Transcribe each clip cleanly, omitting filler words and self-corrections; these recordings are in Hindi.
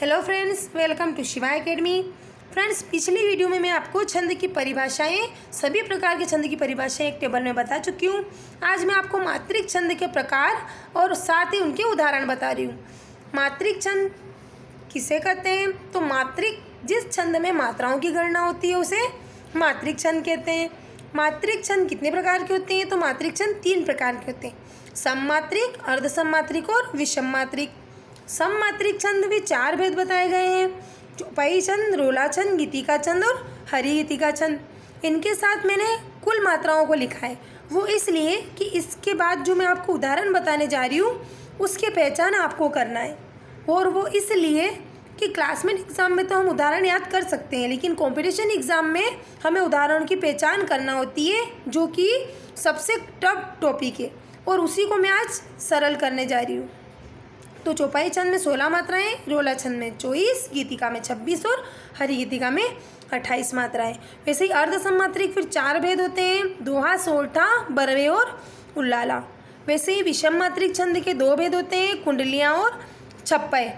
Hello friends, welcome to Shiva Academy. Friends, पिछली वीडियो में मैं आपको छंद की परिभाषाएं, सभी प्रकार के छंद की परिभाषाएं एक टेबल में बता चुकी हूँ। आज मैं आपको मात्रिक छंद के प्रकार और साथ ही उनके उदाहरण बता रही हूँ। मात्रिक छंद किसे कहते हैं? तो मात्रिक जिस छंद में मात्राओं की गणना होती है उसे मात्रिक छंद कहते हैं। मात्रिक छंद कितने प्रकार के होते हैं? तो मात्रिक छंद 3 प्रकार के होते हैं: सममात्रिक, अर्धसममात्रिक और विषम मात्रिक। सममात्रिक छंद भी 4 भेद बताए गए हैं: चौपाई छंद, रोला छंद, गीतिका छंद और हरि गीतिका छंद। इनके साथ मैंने कुल मात्राओं को लिखा है, वो इसलिए कि इसके बाद जो मैं आपको उदाहरण बताने जा रही हूँ उसकी पहचान आपको करना है। और वो इसलिए कि क्लासमेट एग्ज़ाम में तो हम उदाहरण याद कर सकते हैं, लेकिन कंपटीशन एग्ज़ाम में हमें उदाहरणों की पहचान करना होती है, जो कि सबसे टफ टॉपिक है, और उसी को मैं आज सरल करने जा रही हूँ। तो चौपाई छंद में 16 मात्राएं, रोला छंद में 24, गीतिका में 26 और हरि गीतिका में 28 मात्राएं। वैसे ही अर्धसममात्रिक फिर 4 भेद होते हैं: दोहा, सोरठा, बरवे और उल्लाला। वैसे ही विषम मात्रिक छंद के 2 भेद होते हैं: कुंडलियाँ और छप्पय।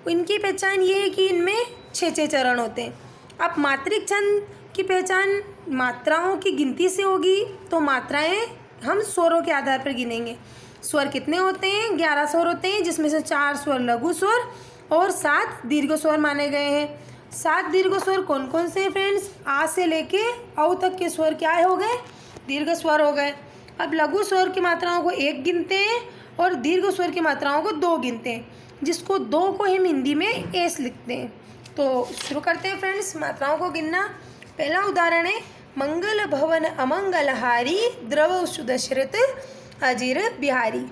इनकी पहचान ये है कि इनमें 6 चरण होते हैं। अब मात्रिक छंद की पहचान मात्राओं की गिनती से होगी, तो मात्राएं हम स्वरों के आधार पर गिनेंगे। स्वर कितने होते हैं? 11 स्वर होते हैं, जिसमें से 4 स्वर लघु स्वर और 7 दीर्घ स्वर माने गए हैं। 7 दीर्घ स्वर कौन कौन से हैं फ्रेंड्स? आ से लेके औ तक के स्वर क्या हो गए? दीर्घ स्वर हो गए। अब लघु स्वर की मात्राओं को 1 गिनते हैं और दीर्घ स्वर की मात्राओं को 2 गिनते हैं, जिसको 2 को हम हिंदी में एस लिखते हैं। तो शुरू करते हैं फ्रेंड्स मात्राओं को गिनना। पहला उदाहरण है: मंगल भवन अमंगलहारी, द्रव सुदशरथ अजीर बिहारी।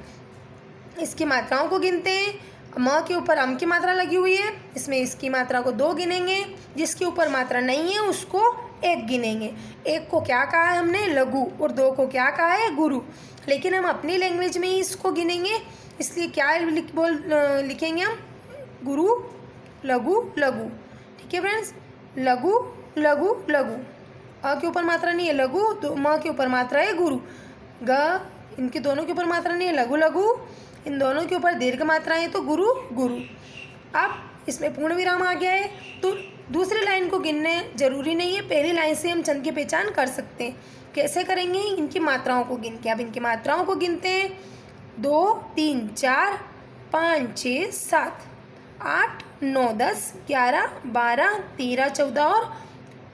इसकी मात्राओं को गिनते हैं। म के ऊपर अम की मात्रा लगी हुई है, इसमें इसकी मात्रा को 2 गिनेंगे। जिसके ऊपर मात्रा नहीं है उसको 1 गिनेंगे। 1 को क्या कहा है हमने? लघु। और 2 को क्या कहा है? गुरु। लेकिन हम अपनी लैंग्वेज में ही इसको गिनेंगे, इसलिए क्या लिखेंगे हम? गुरु, लघु, लघु। ठीक है फ्रेंड्स, लघु, लघु, लघु। अ के ऊपर मात्रा नहीं है, लघु। तो म के ऊपर मात्रा है, गुरु। ग, इनके दोनों के ऊपर मात्रा नहीं है, लघु, लघु। इन दोनों के ऊपर दीर्घ मात्रा है, तो गुरु, गुरु। अब इसमें पूर्ण विराम आ गया है, तो दूसरी लाइन को गिनने जरूरी नहीं है, पहली लाइन से हम छंद की पहचान कर सकते हैं। कैसे करेंगे? इनकी मात्राओं को गिन के। अब इनकी मात्राओं को गिनते हैं: 2, 3, 4, 5, 6, 7, 8, 9, 10, 11, 12, 13, 14 और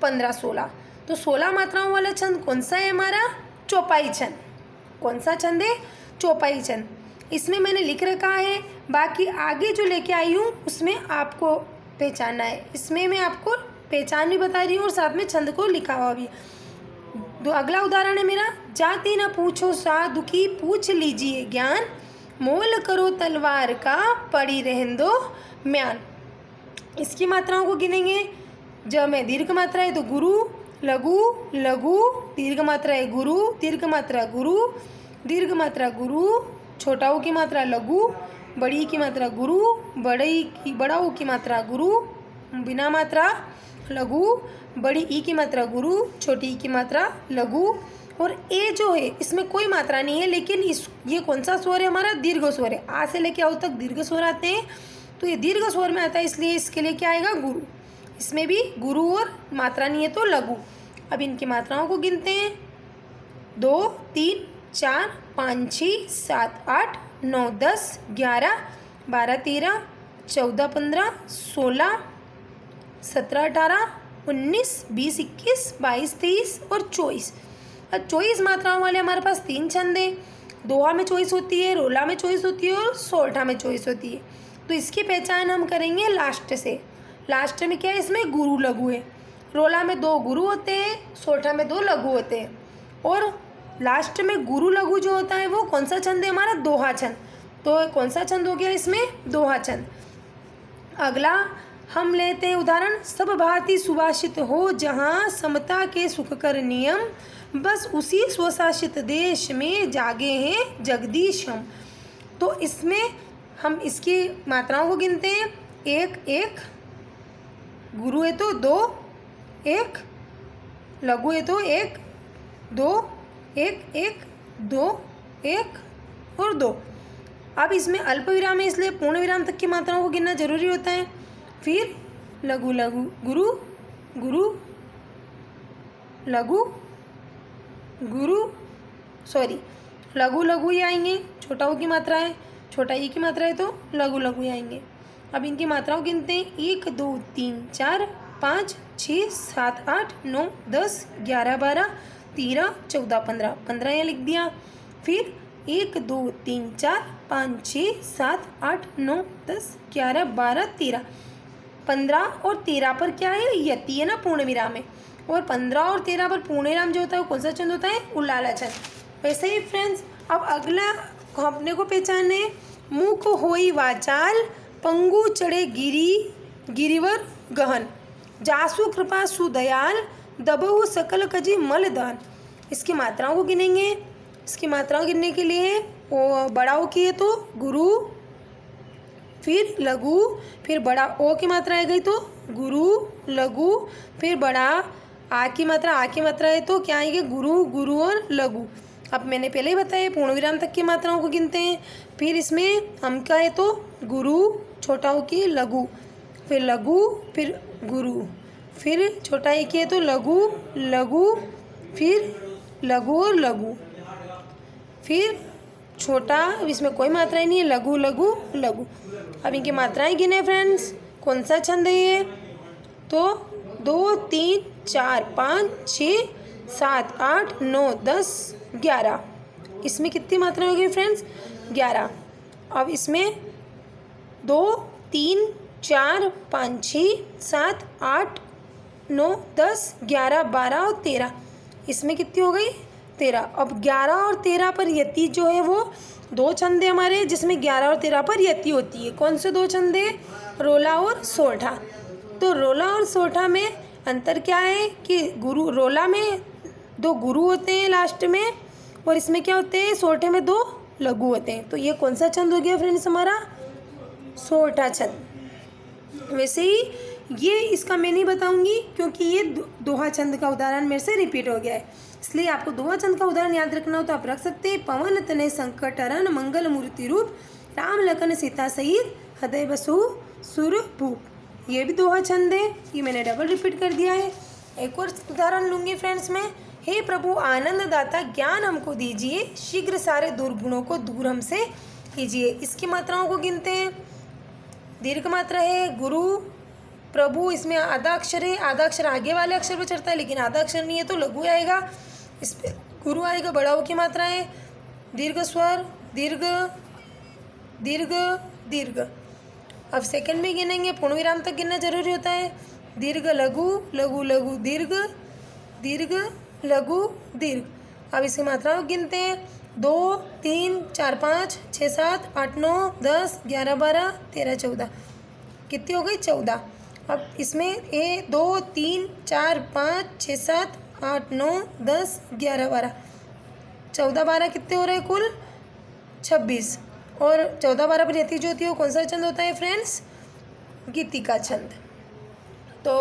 15, 16। तो 16 मात्राओं वाला छंद कौन सा है हमारा? चौपाई छंद। कौन सा छंद है? चौपाई छंद। इसमें मैंने लिख रखा है, बाकी आगे जो लेके आई हूँ उसमें आपको पहचानना है। इसमें मैं आपको पहचान भी बता रही हूँ और साथ में छंद को लिखा हुआ भी। अगला उदाहरण है मेरा: जाति न पूछो साधु की, पूछ लीजिए ज्ञान, मोल करो तलवार का, पड़ी रहन दो म्यान। इसकी मात्राओं को गिनेंगे। जब में दीर्घ मात्रा है तो गुरु, लघु, लघु, दीर्घ मात्रा है गुरु, दीर्घ मात्रा गुरु, दीर्घ मात्रा गुरु, छोटा ऊ की मात्रा लघु, बड़ी की मात्रा गुरु, बड़ा ऊ की मात्रा गुरु, बिना मात्रा लघु, बड़ी ई की मात्रा गुरु, छोटी ई की मात्रा लघु। और ए जो है इसमें कोई मात्रा नहीं है, लेकिन ये कौन सा स्वर है हमारा? दीर्घ स्वर है। आ से लेके औ तक दीर्घ स्वर आते हैं, तो ये दीर्घ स्वर में आता है, इसलिए इसके लिए क्या आएगा? गुरु। इसमें भी गुरु और मात्रा नहीं है तो लघु। अब इनकी मात्राओं को गिनते हैं: 2, 3, 4, 5, 6, 7, 8, 9, 10, 11, 12, 13, 14, 15, 16, 17, 18, 19, 20, 21, 22, 23 और 24। अब 24 मात्राओं वाले हमारे पास 3 छंद हैं। दोहा में 24 होती है, रोला में 24 होती है और सोरठा में 24 होती है। तो इसकी पहचान हम करेंगे लास्ट से। लास्ट में क्या है? इसमें गुरु लघु है। रोला में 2 गुरु होते हैं, सोरठा में 2 लघु होते हैं, और लास्ट में गुरु लघु जो होता है वो कौन सा छंद है हमारा? दोहा छंद। तो कौन सा छंद हो गया इसमें? दोहा छंद। अगला हम लेते हैं उदाहरण: सब भांति सुभाषित हो जहाँ, समता के सुख कर नियम, बस उसी स्वशासित देश में जागे हैं जगदीश हम। तो इसमें हम इसकी मात्राओं को गिनते हैं: 1, 1, गुरु है तो 2, 1, लघु है तो 1, 2, 1, 1, 2, 1 और 2। अब इसमें अल्प विराम है, इसलिए पूर्ण विराम तक की मात्राओं को गिनना जरूरी होता है। फिर लघु लघु गुरु गुरु लघु गुरु सॉरी लघु लघु ही आएंगे, छोटा ऊ की मात्रा है, छोटा ई की मात्रा है तो लघु लघु ही आएंगे। अब इनकी मात्राओं गिनते हैं। 1 2 3 4 5 6 7 8 9 10 11 12 13 14 15 15 यहाँ लिख दिया। फिर 1 2 3 4 5 6 7 8 9 10 11 12 13 15 और 13 पर क्या है, यति है ना, पूर्ण विराम है। और 15 और 13 पर पूर्ण विराम जो होता है वो कौन सा छंद होता है, उल्लाला छंद। वैसे ही फ्रेंड्स अब अगला अपने को पहचानना है। मुख होई वाचाल पंगु चढ़े गिरी गिरिवर गहन जासु कृपा सुदयाल दबहु सकल कजी मल दहन। इसकी मात्राओं को गिनेंगे। इसकी मात्राओं गिनने के लिए वो बड़ा ओ की है तो गुरु, फिर लघु, फिर बड़ा ओ की मात्रा आ गई तो गुरु लघु, फिर बड़ा आ की मात्रा है तो क्या आएगी, गुरु गुरु और लघु। अब मैंने पहले ही बताया पूर्ण विराम तक की मात्राओं को गिनते हैं। फिर इसमें हम का है तो गुरु, छोटा ओ की लघु, फिर लघु, फिर गुरु, फिर छोटा ई की है तो लघु लघु, फिर लघु और लघु, फिर छोटा, इसमें कोई मात्रा ही नहीं है, लघु लघु लघु। अब इनकी मात्राएं गिने फ्रेंड्स। कौन सा छंद है ये, तो 2 3 4 5 6 7 8 9 10 11। इसमें कितनी मात्राएं होगी फ्रेंड्स, 11। अब इसमें 2 3 4 5 6 7 8 9 10 11 12 और 13। इसमें कितनी हो गई, 13। अब 11 और 13 पर यति जो है वो दो छंद है हमारे, जिसमें 11 और 13 पर यति होती है। कौन से दो छंद है, रोला और सोरठा। तो रोला और सोरठा में अंतर क्या है कि गुरु, रोला में 2 गुरु होते हैं लास्ट में, और इसमें क्या होते हैं, सोरठे में 2 लघु होते हैं। तो ये कौन सा छंद हो गया फ्रेंड्स हमारा, सोरठा छंद। वैसे ही ये इसका मैं नहीं बताऊंगी क्योंकि ये दोहा छंद का उदाहरण मेरे से रिपीट हो गया है, इसलिए आपको दोहा छंद का उदाहरण याद रखना हो तो आप रख सकते हैं। पवन तनय संकट हरण मंगल मूर्ति रूप राम लखन सीता सहित हृदय बसु सुर भूप, ये भी दोहा छंद है। ये मैंने डबल रिपीट कर दिया है। एक और उदाहरण लूँगी फ्रेंड्स में। हे प्रभु आनंद दाता ज्ञान हमको दीजिए, शीघ्र सारे दुर्गुणों को दूर हमसे कीजिए। इसकी मात्राओं को गिनते हैं। दीर्घ मात्रा है गुरु प्रभु, इसमें आधा अक्षर है, आधा अक्षर आगे वाले अक्षर पर चढ़ता है लेकिन आधा अक्षर नहीं है तो लघु आएगा, इस पर गुरु आएगा। बड़ा ओ की मात्रा है, दीर्घ स्वर दीर्घ दीर्घ दीर्घ। अब सेकंड में गिनेंगे, पूर्ण विराम तक गिनना जरूरी होता है। दीर्घ लघु लघु लघु दीर्घ दीर्घ लघु दीर्घ। अब इसकी मात्राओं गिनते हैं। 2 3 4 5 6 7 8 9 10 11 12 13 14। कितनी हो गई, 14। अब इसमें 1 2 3 4 5 6 7 8 9 10 11 12 14 12 कितने हो रहे हैं कुल, 26। और 14 12 पर यति जो होती है वो कौन सा छंद होता है फ्रेंड्स, गीतिका छंद। तो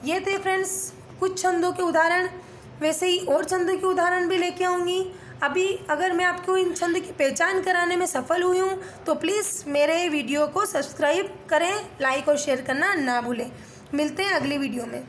ये थे फ्रेंड्स कुछ छंदों के उदाहरण। वैसे ही और छंदों के उदाहरण भी लेके आऊँगी। अभी अगर मैं आपको इन छंद की पहचान कराने में सफल हुई हूँ तो प्लीज़ मेरे वीडियो को सब्सक्राइब करें, लाइक और शेयर करना ना भूलें। मिलते हैं अगली वीडियो में।